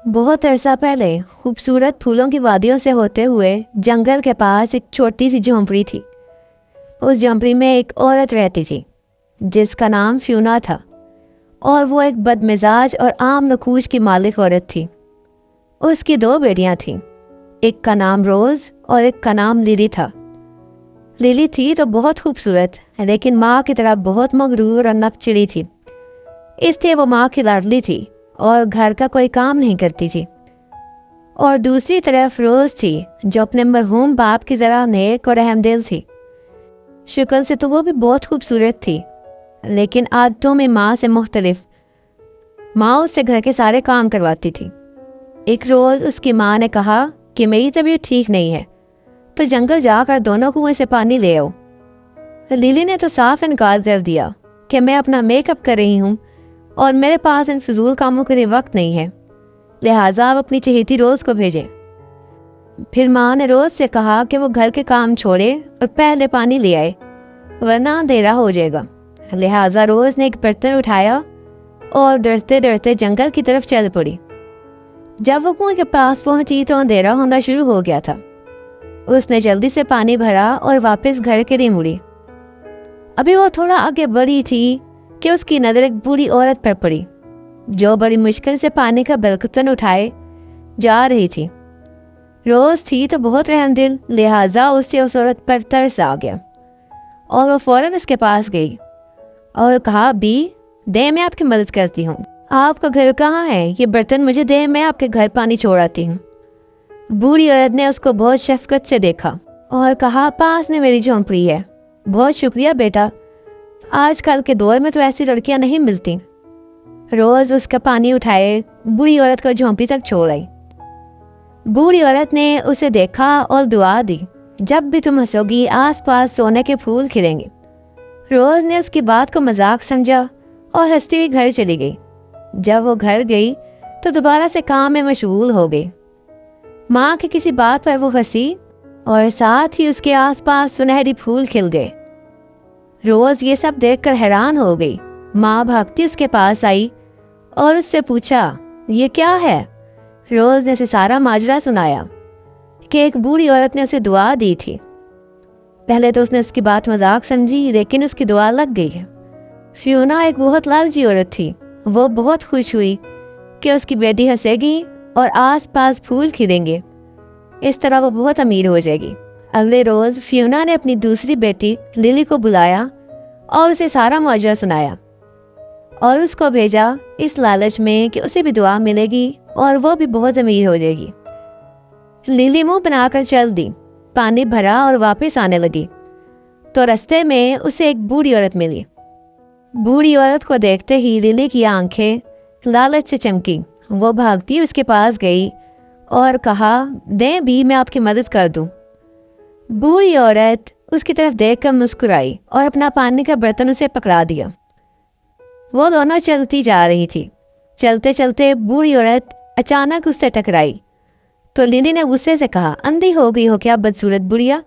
بہت عرصہ پہلے خوبصورت پھولوں کی وادیوں سے ہوتے ہوئے جنگل کے پاس ایک چھوٹی سی جھونپڑی تھی۔ اس جھونپڑی میں ایک عورت رہتی تھی جس کا نام فیونا تھا، اور وہ ایک بد مزاج اور عام نقوش کی مالک عورت تھی۔ اس کی 2 بیٹیاں تھیں، ایک کا نام روز اور ایک کا نام لیلی تھا۔ لیلی تھی تو بہت خوبصورت، لیکن ماں کی طرح بہت مغرور اور نک چڑی تھی، اس لیے وہ ماں کی لاڈلی تھی اور گھر کا کوئی کام نہیں کرتی تھی۔ اور دوسری طرف روز تھی جو اپنے مرحوم باپ کی ذرا نیک اور رحم دل تھی۔ شکل سے تو وہ بھی بہت خوبصورت تھی، لیکن عادتوں میں ماں سے مختلف۔ ماں اس سے گھر کے سارے کام کرواتی تھی۔ ایک روز اس کی ماں نے کہا کہ میری طبیعت ٹھیک نہیں ہے، تو جنگل جا کر دونوں کنویں سے پانی لے آؤ۔ لیلی نے تو صاف انکار کر دیا کہ میں اپنا میک اپ کر رہی ہوں اور میرے پاس ان فضول کاموں کے لیے وقت نہیں ہے، لہٰذا آپ اپنی چہیتی روز کو بھیجیں۔ پھر ماں نے روز سے کہا کہ وہ گھر کے کام چھوڑے اور پہلے پانی لے آئے، ورنہ اندھیرا ہو جائے گا۔ لہٰذا روز نے ایک برتن اٹھایا اور ڈرتے ڈرتے جنگل کی طرف چل پڑی۔ جب وہ کنویں کے پاس پہنچی تو اندھیرا ہونا شروع ہو گیا تھا۔ اس نے جلدی سے پانی بھرا اور واپس گھر کے لیے مڑی۔ ابھی وہ تھوڑا آگے بڑھی تھی کہ اس کی نظر ایک بوڑھی عورت پر پڑی جو بڑی مشکل سے پانی کا برتن اٹھائے جا رہی تھی۔ روز تھی تو بہت رحم دل، لہٰذا اسے اس عورت پر ترس آ گیا اور وہ فوراً اس کے پاس گئی اور کہا، بی دے میں آپ کی مدد کرتی ہوں، آپ کا گھر کہاں ہے؟ یہ برتن مجھے دے، میں آپ کے گھر پانی چھوڑ آتی ہوں۔ بوڑھی عورت نے اس کو بہت شفقت سے دیکھا اور کہا، پاس میں میری جھونپڑی ہے، بہت شکریہ بیٹا، آج کل کے دور میں تو ایسی لڑکیاں نہیں ملتی۔ روز اس کا پانی اٹھائے بوڑھی عورت کو جھونپڑی تک چھوڑ آئی۔ بوڑھی عورت نے اسے دیکھا اور دعا دی، جب بھی تم ہنسو گی آس پاس سونے کے پھول کھلیں گے۔ روز نے اس کی بات کو مذاق سمجھا اور ہنستی ہوئی گھر چلی گئی۔ جب وہ گھر گئی تو دوبارہ سے کام میں مشغول ہو گئی۔ ماں کی کسی بات پر وہ ہنسی اور ساتھ ہی اس کے آس پاس سنہری پھول کھل گئے۔ روز یہ سب دیکھ کر حیران ہو گئی۔ ماں بھاگتی اس کے پاس آئی اور اس سے پوچھا، یہ کیا ہے؟ روز نے اسے سارا ماجرا سنایا کہ ایک بوڑھی عورت نے اسے دعا دی تھی۔ پہلے تو اس نے اس کی بات مذاق سمجھی، لیکن اس کی دعا لگ گئی ہے۔ فیونا ایک بہت لالچی عورت تھی۔ وہ بہت خوش ہوئی کہ اس کی بیٹی ہنسے گی اور آس پاس پھول کھلیں گے، اس طرح وہ بہت امیر ہو جائے گی۔ اگلے روز فیونا نے اپنی دوسری بیٹی لیلی کو بلایا اور اسے سارا ماجرا سنایا اور اس کو بھیجا اس لالچ میں کہ اسے بھی دعا ملے گی اور وہ بھی بہت امیر ہو جائے گی۔ لیلی منہ بنا کر چل دی، پانی بھرا اور واپس آنے لگی تو رستے میں اسے ایک بوڑھی عورت ملی۔ بوڑھی عورت کو دیکھتے ہی لیلی کی آنکھیں لالچ سے چمکی۔ وہ بھاگتی اس کے پاس گئی اور کہا، دیں بھی میں آپ کی مدد کر دوں۔ بوڑھی عورت اس کی طرف دیکھ کر مسکرائی اور اپنا پانی کا برتن اسے پکڑا دیا۔ وہ دونوں چلتی جا رہی تھی۔ چلتے چلتے بوڑھی عورت اچانک اس سے ٹکرائی تو لیلی نے غصے سے کہا، اندھی ہو گئی ہو کیا بدصورت بڑھیا،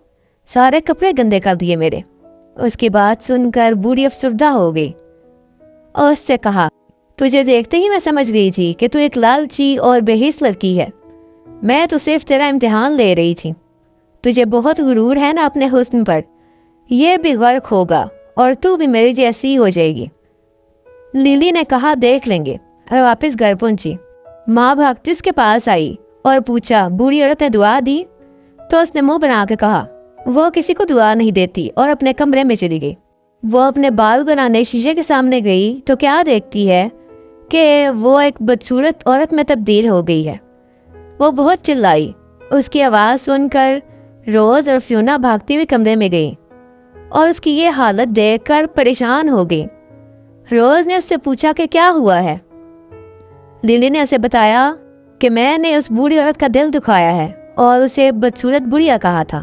سارے کپڑے گندے کر دیے میرے۔ اس کی بات سن کر بوڑھی افسردہ ہو گئی اور اس سے کہا، تجھے دیکھتے ہی میں سمجھ گئی تھی کہ تو ایک لالچی اور بے حس لڑکی ہے، میں تو صرف تیرا امتحان لے رہی تھی، تجھے بہت غرور ہے نا اپنے حسن پر، یہ بھی غرق ہوگا اور تو بھی میری جیسی ہو جائے گی۔ لیلی نے کہا، دیکھ لیں گے، اور واپس گھر پہنچی۔ ماں بھاگتی اس کے پاس آئی اور پوچھا، بوڑھی عورت نے دعا دی؟ تو اس نے منہ بنا کے کہا، وہ کسی کو دعا نہیں دیتی، اور اپنے کمرے میں چلی گئی۔ وہ اپنے بال بنانے شیشے کے سامنے گئی تو کیا دیکھتی ہے کہ وہ ایک بدصورت عورت میں تبدیل ہو گئی ہے۔ وہ بہت چلائی۔ اس کی آواز سن کر روز اور فیونا بھاگتی ہوئی کمرے میں گئی اور اس کی یہ حالت دیکھ کر پریشان ہو گئی۔ روز نے اس سے پوچھا کہ کیا ہوا ہے۔ لیلی نے اسے بتایا کہ میں نے اس بوڑھی عورت کا دل دکھایا ہے اور اسے بدصورت بڑھیا کہا تھا،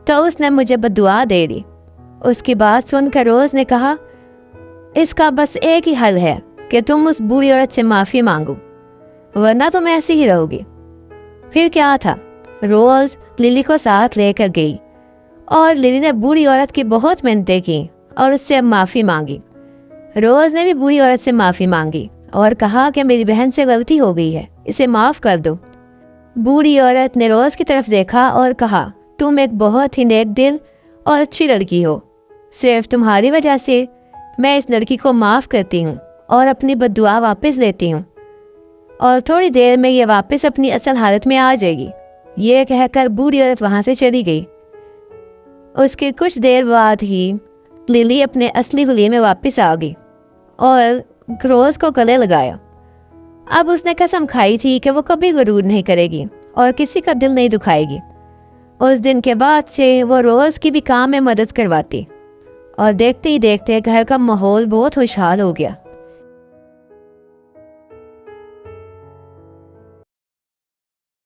تو اس نے مجھے بددعا دے دی۔ اس کی بات سن کر روز نے کہا، اس کا بس ایک ہی حل ہے کہ تم اس بوڑھی عورت سے معافی مانگو، ورنہ تم ایسی ہی رہو گی۔ پھر کیا تھا، روز لیلی کو ساتھ لے کر گئی اور لیلی نے بوڑھی عورت کی بہت منتیں کی اور اس سے معافی مانگی۔ روز نے بھی بوڑھی عورت سے معافی مانگی اور کہا کہ میری بہن سے غلطی ہو گئی ہے، اسے معاف کر دو۔ بوڑھی عورت نے روز کی طرف دیکھا اور کہا، تم ایک بہت ہی نیک دل اور اچھی لڑکی ہو، صرف تمہاری وجہ سے میں اس لڑکی کو معاف کرتی ہوں اور اپنی بد دعا واپس لیتی ہوں، اور تھوڑی دیر میں یہ واپس اپنی اصل حالت میں آ جائے گی۔ یہ کہہ کر بوڑھی عورت وہاں سے چلی گئی۔ اس کے کچھ دیر بعد ہی للی اپنے اصلی حلیے میں واپس آ گئی اور روز کو گلے لگایا۔ اب اس نے قسم کھائی تھی کہ وہ کبھی غرور نہیں کرے گی اور کسی کا دل نہیں دکھائے گی۔ اس دن کے بعد سے وہ روز کی بھی کام میں مدد کرواتی اور دیکھتے ہی دیکھتے گھر کا ماحول بہت خوشحال ہو گیا۔